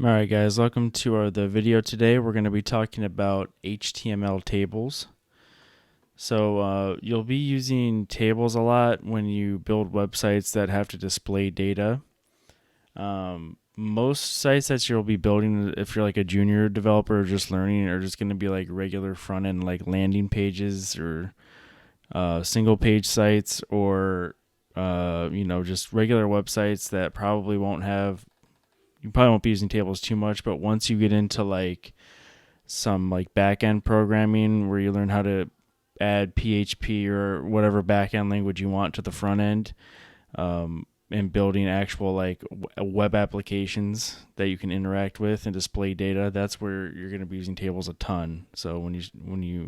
All right, guys, welcome to the video today. We're going to be talking about HTML tables. So you'll be using tables a lot when you build websites that have to display data. Most sites that you'll be building, if you're like a junior developer or just learning, are just going to be like regular front end, like landing pages or single page sites, or just regular websites that probably won't have. You probably won't be using tables too much, but once you get into like some like back end programming where you learn how to add PHP or whatever back end language you want to the front end, and building actual like web applications that you can interact with and display data, that's where you're going to be using tables a ton. So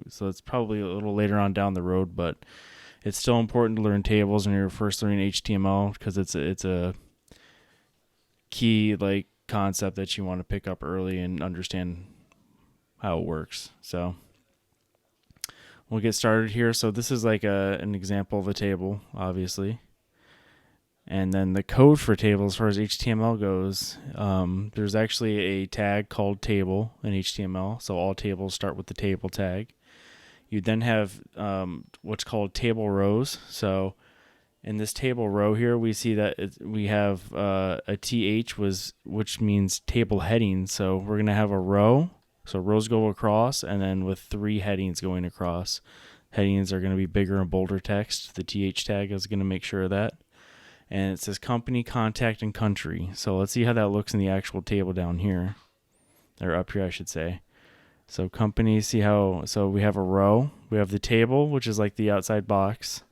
so it's probably a little later on down the road, but it's still important to learn tables when you're first learning HTML because it's a key like concept that you want to pick up early and understand how it works. So we'll get started here. So this is like an example of a table, obviously. And then the code for tables, as far as HTML goes, there's actually a tag called table in HTML. So all tables start with the table tag. You then have what's called table rows. So in this table row here, we see that we have a TH, which means table heading. So we're going to have a row. So rows go across, and then with 3 headings going across. Headings are going to be bigger and bolder text. The TH tag is going to make sure of that. And it says company, contact, and country. So let's see how that looks in the actual table down here. Or up here, I should say. So company, so we have a row. We have the table, which is like the outside box.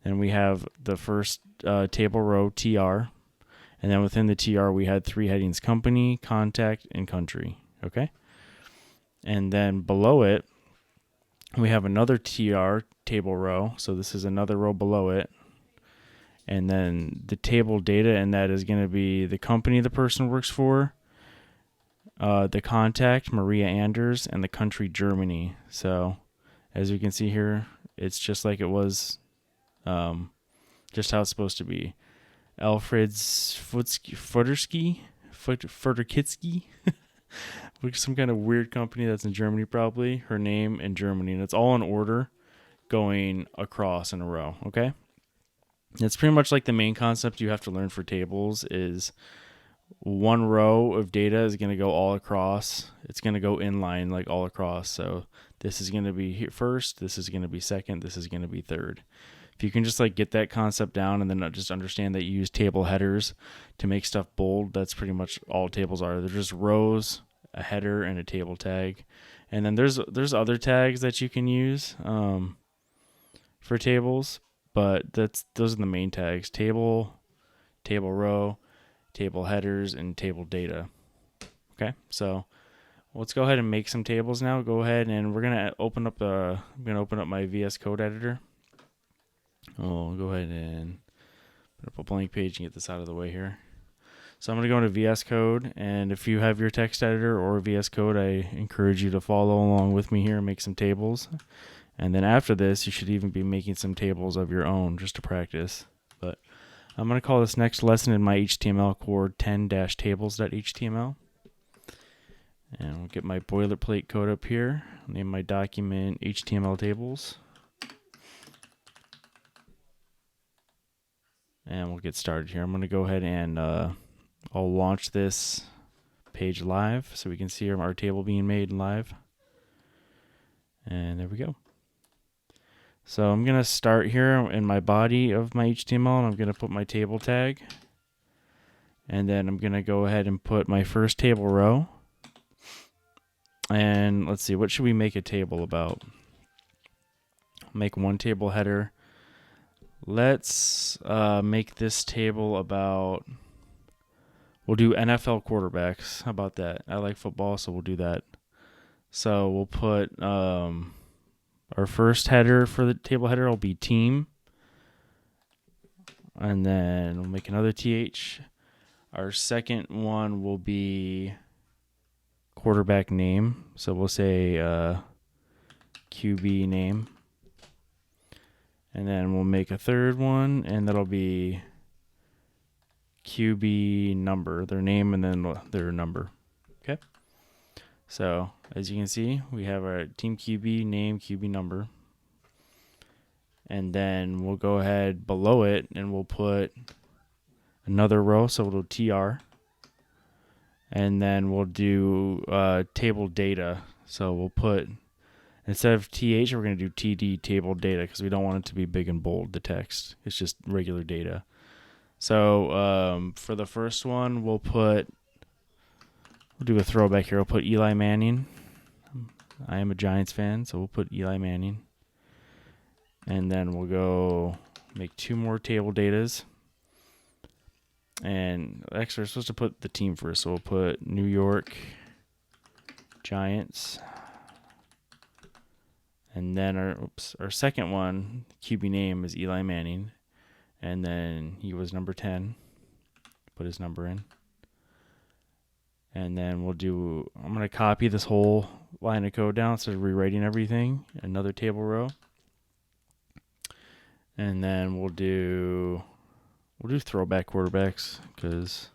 And we have the first table row, TR. And then within the TR, we had 3 headings, company, contact, and country. Okay? And then below it, we have another TR table row. So this is another row below it. And then the table data in that is going to be the company the person works for, the contact, Maria Anders, and the country, Germany. So as you can see here, it's just like it was, just how it's supposed to be. Alfred's Futterkitsky, which is some kind of weird company that's in Germany probably, her name in Germany, and it's all in order going across in a row, okay? It's pretty much like the main concept you have to learn for tables is one row of data is going to go all across. It's going to go inline like all across. So this is going to be first, this is going to be second, this is going to be third. If you can just like get that concept down and then just understand that you use table headers to make stuff bold, that's pretty much all tables are. They're just rows, a header, and a table tag. And then there's other tags that you can use for tables, but those are the main tags: table, table row, table headers, and table data. Okay, so let's go ahead and make some tables now. Go ahead and I'm gonna open up my VS Code editor. I'll go ahead and put up a blank page and get this out of the way here. So I'm going to go into VS Code, and if you have your text editor or VS Code, I encourage you to follow along with me here and make some tables. And then after this, you should even be making some tables of your own just to practice. But I'm going to call this next lesson in my HTML core 10-tables.html. And I'll get my boilerplate code up here. I'll name my document HTML tables. And we'll get started here. I'm going to go ahead and I'll launch this page live so we can see our table being made live. And there we go. So I'm going to start here in my body of my HTML, and I'm going to put my table tag. And then I'm going to go ahead and put my first table row. And let's see, what should we make a table about? Make one table header. Let's make this table about, we'll do NFL quarterbacks. How about that? I like football, so we'll do that. So we'll put our first header for the table header will be team. And then we'll make another TH. Our second one will be quarterback name. So we'll say QB name. And then we'll make a third one, and that'll be QB number, their name and then their number. Okay. So as you can see, we have our team QB name, QB number. And then we'll go ahead below it and we'll put another row. So we'll do TR. And then we'll do table data. So we'll put, instead of TH, we're going to do TD, table data, because we don't want it to be big and bold, the text. It's just regular data. So for the first one, we'll do a throwback here. We'll put Eli Manning. I am a Giants fan, so we'll put Eli Manning. And then we'll go make 2 more table datas. And actually, we're supposed to put the team first, so we'll put New York Giants. And then our second one, QB name, is Eli Manning. And then he was number 10. Put his number in. And then I'm going to copy this whole line of code down instead of rewriting everything. Another table row. And then we'll do throwback quarterbacks, because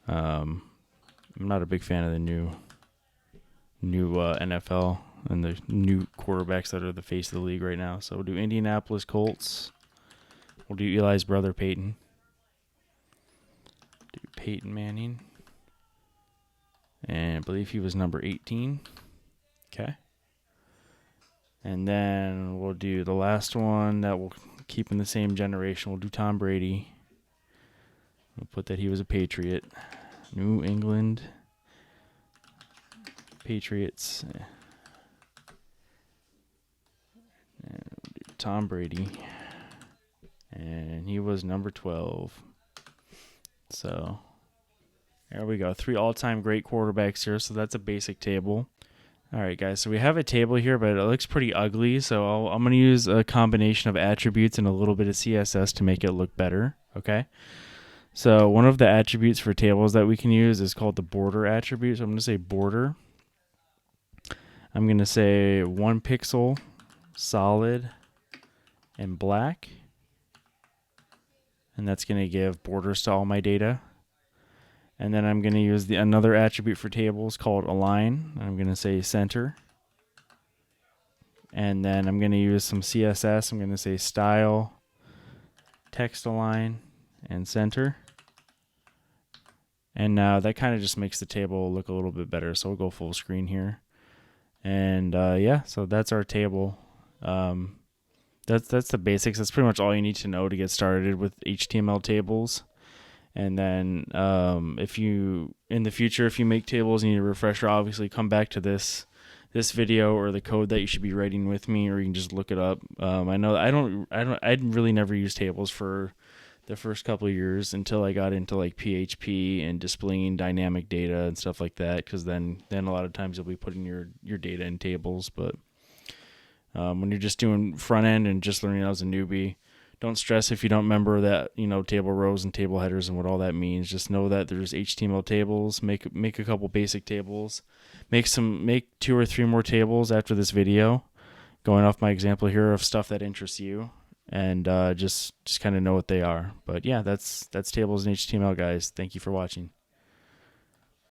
I'm not a big fan of the new NFL and the new quarterbacks that are the face of the league right now. So we'll do Indianapolis Colts. We'll do Eli's brother, Peyton. Do Peyton Manning. And I believe he was number 18. Okay. And then we'll do the last one that will keep in the same generation. We'll do Tom Brady. We'll put that he was a Patriot. New England Patriots. And we'll do Tom Brady. And he was number 12. So there we go. 3 all-time great quarterbacks here. So that's a basic table. All right, guys. So we have a table here, but it looks pretty ugly. So I'm going to use a combination of attributes and a little bit of CSS to make it look better. Okay. So one of the attributes for tables that we can use is called the border attribute. So I'm going to say border. I'm going to say 1 pixel, solid, and black. And that's going to give borders to all my data. And then I'm going to use another attribute for tables called align. I'm going to say center. And then I'm going to use some CSS. I'm going to say style, text align, and center. And now that kind of just makes the table look a little bit better. So we'll go full screen here. And yeah, so that's our table. That's the basics. That's pretty much all you need to know to get started with HTML tables. And then if you, in the future, if you make tables and you need a refresher, obviously come back to this video or the code that you should be writing with me, or you can just look it up. I know I really never used tables for the first couple of years until I got into like PHP and displaying dynamic data and stuff like that, because then a lot of times you'll be putting your data in tables. But when you're just doing front end and just learning as a newbie, don't stress if you don't remember that, table rows and table headers and what all that means. Just know that there's HTML tables. Make a couple basic tables. Make 2 or 3 more tables after this video, going off my example here of stuff that interests you, and just kind of know what they are. But yeah, that's tables in HTML, guys. Thank you for watching.